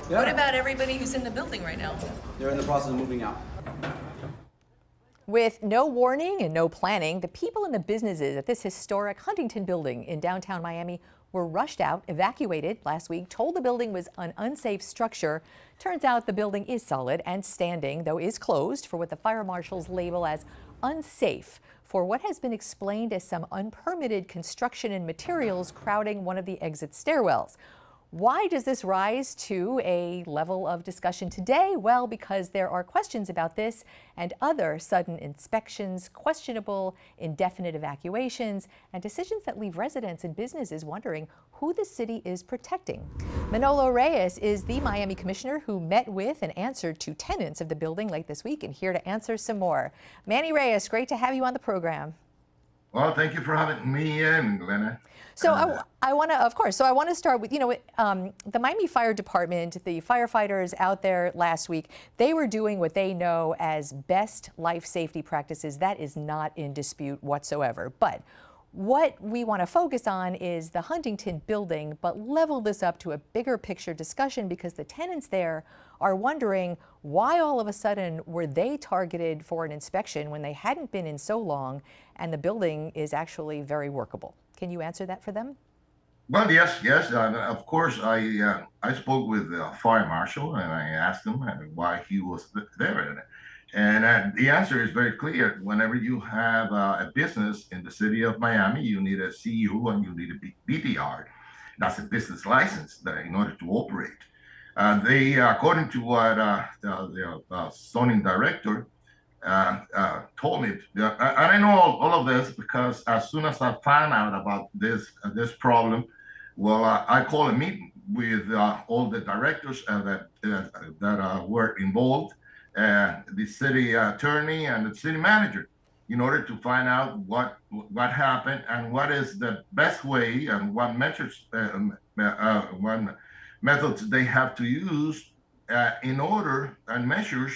Yeah. What about everybody who's in the building right now? They're in the process of moving out. With no warning and no planning, the people and the businesses at this historic Huntington Building in downtown Miami were rushed out, evacuated last week, told the building was an unsafe structure. Turns out the building is solid and standing, though is closed for what the fire marshals label as unsafe for what has been explained as some unpermitted construction and materials crowding one of the exit stairwells. Why does this rise to a level of discussion today? Well, because there are questions about this and other sudden inspections, questionable indefinite evacuations, and decisions that leave residents and businesses wondering who the city is protecting. Manolo Reyes is the Miami commissioner who met with and answered to tenants of the building late this week and here to answer some more. Manny Reyes, great to have you on the program. Well, thank you for having me in, Glenna. So I want to, of course, so I want to start with, the Miami Fire Department, the firefighters out there last week, they were doing what they know as best life safety practices. That is not in dispute whatsoever. But what we want to focus on is the Huntington Building, but level this up to a bigger picture discussion because the tenants there are wondering why all of a sudden were they targeted for an inspection when they hadn't been in so long and the building is actually very workable. Can you answer that for them? Well, yes. Of course, I spoke with the fire marshal and I asked him why he was there. And the answer is very clear. Whenever you have a business in the city of Miami, you need a CU and you need a BTR. That's a business license in order to operate. They, according to what the zoning director told me, and I know all of this because as soon as I found out about this problem, well, I called a meeting with all the directors that were involved, the city attorney and the city manager, in order to find out what happened and what is the best way and what methods they have to use in order and measures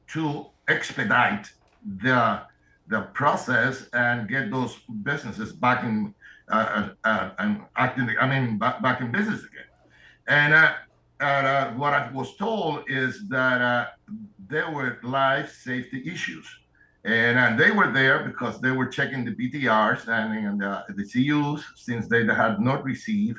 to expedite the process and get those businesses back in and acting. Back in business again. And what I was told is that there were life safety issues, and they were there because they were checking the BTRs and the CUs since they had not received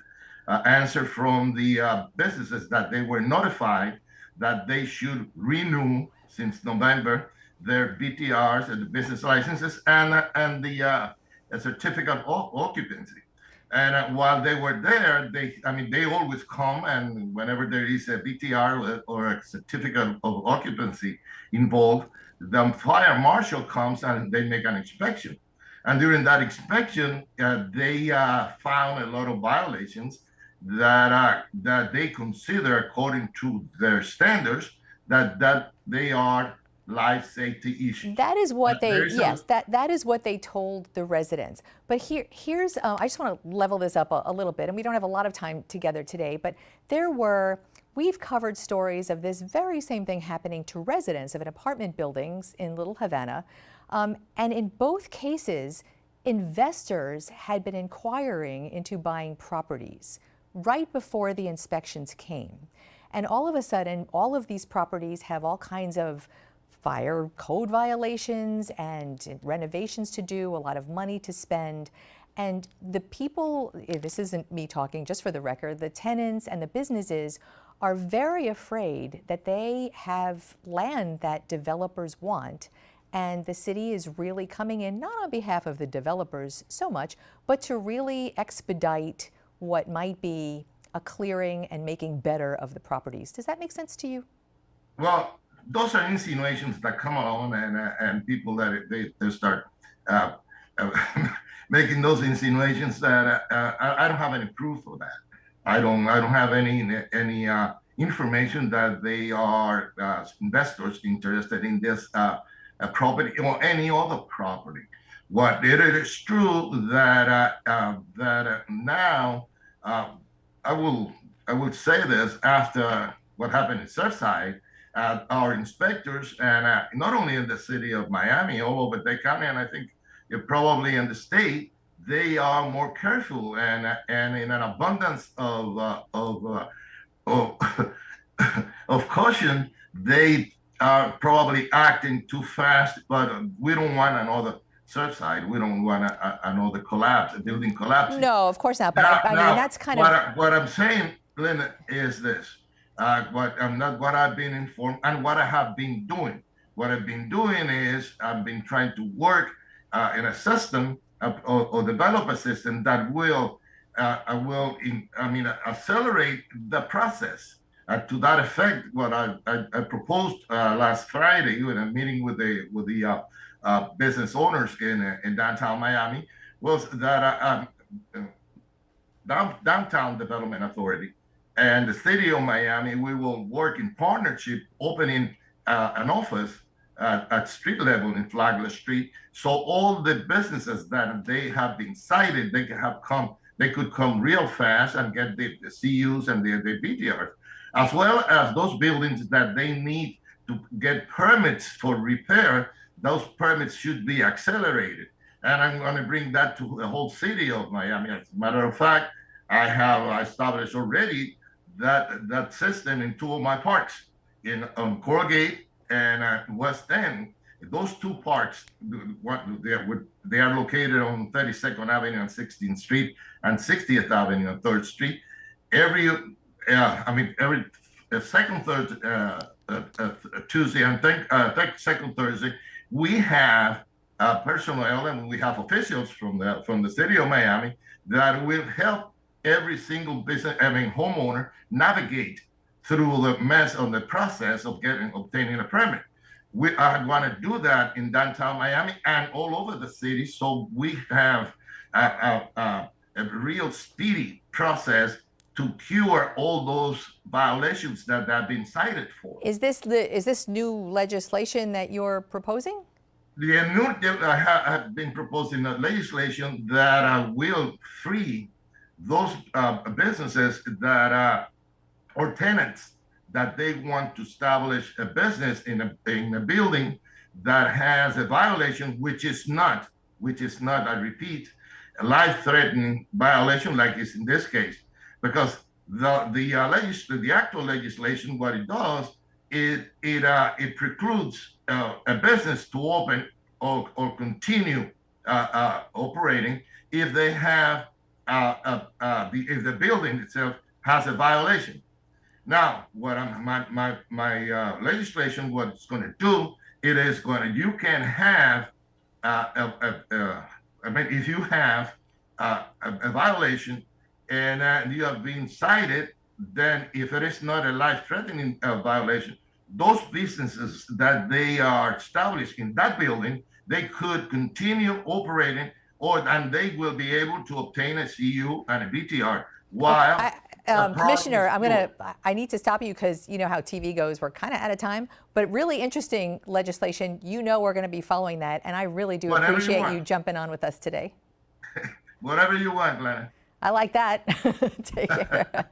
answer from the businesses that they were notified that they should renew since November their BTRs and the business licenses and the certificate of occupancy. And while they were there, they always come, and whenever there is a BTR or a certificate of occupancy involved, the fire marshal comes and they make an inspection. And during that inspection, they found a lot of violations that they consider, according to their standards, that they are life safety issues. That is what that is what they told the residents. But here's I just want to level this up a little bit, and we don't have a lot of time together today, but we've covered stories of this very same thing happening to residents of an apartment buildings in Little Havana. And in both cases, investors had been inquiring into buying properties right before the inspections came. And all of a sudden, all of these properties have all kinds of fire code violations and renovations to do, a lot of money to spend. And the people, this isn't me talking, just for the record, the tenants and the businesses are very afraid that they have land that developers want. And the city is really coming in, not on behalf of the developers so much, but to really expedite what might be a clearing and making better of the properties. Does that make sense to you? Well, those are insinuations that come along, and people that they start making those insinuations that I don't have any proof of that. I don't have any information that they are investors interested in this property or any other property. What it is true that now I will say this after what happened in Surfside. Our inspectors, and not only in the city of Miami, all over the county, and I think probably in the state, they are more careful and in an abundance of of caution, they are probably acting too fast, but we don't want another Surfside. We don't want another collapse, a building collapsing. No, of course not. But I mean, that's kind of what I'm saying, Linda, is this. What I've been informed and what I have been doing. What I've been doing is I've been trying to work in a system or develop a system that will accelerate the process. To that effect, what I proposed last Friday in a meeting with the business owners in downtown Miami was that downtown development authority and the city of Miami, we will work in partnership, opening an office at street level in Flagler Street, so all the businesses that they have been cited, they could come real fast and get the CUs and the BTRs, as well as those buildings that they need to get permits for repair. Those permits should be accelerated. And I'm going to bring that to the whole city of Miami. As a matter of fact, I have established already that system in two of my parks, on Corgate and West End. Those two parks, they are located on 32nd Avenue and 16th Street and 60th Avenue and 3rd Street. Every second Tuesday and second Thursday, we have personnel and we have officials from the city of Miami that will help every single homeowner navigate through the mess of the process of obtaining a permit. We are going to do that in downtown Miami and all over the city, so we have a real speedy process to cure all those violations that have been cited for. Is this new legislation that you're proposing? I have been proposing a legislation that will free those businesses that or tenants that they want to establish a business in a building that has a violation, which is not, I repeat, a life-threatening violation like is in this case, because the actual legislation, what it does, it precludes a business to open or continue operating if they have if the building itself has a violation. Now, what my legislation, what it's going to do, you can have if you have a violation and you have been cited, then if it is not a life-threatening violation, those businesses that they are established in that building, they could continue operating, and they will be able to obtain a CU and a BTR while. Commissioner, I need to stop you because you know how TV goes. We're kind of out of time, but really interesting legislation. You know we're going to be following that, and I really do appreciate you jumping on with us today. Whatever you want, Glenn. I like that. Take care.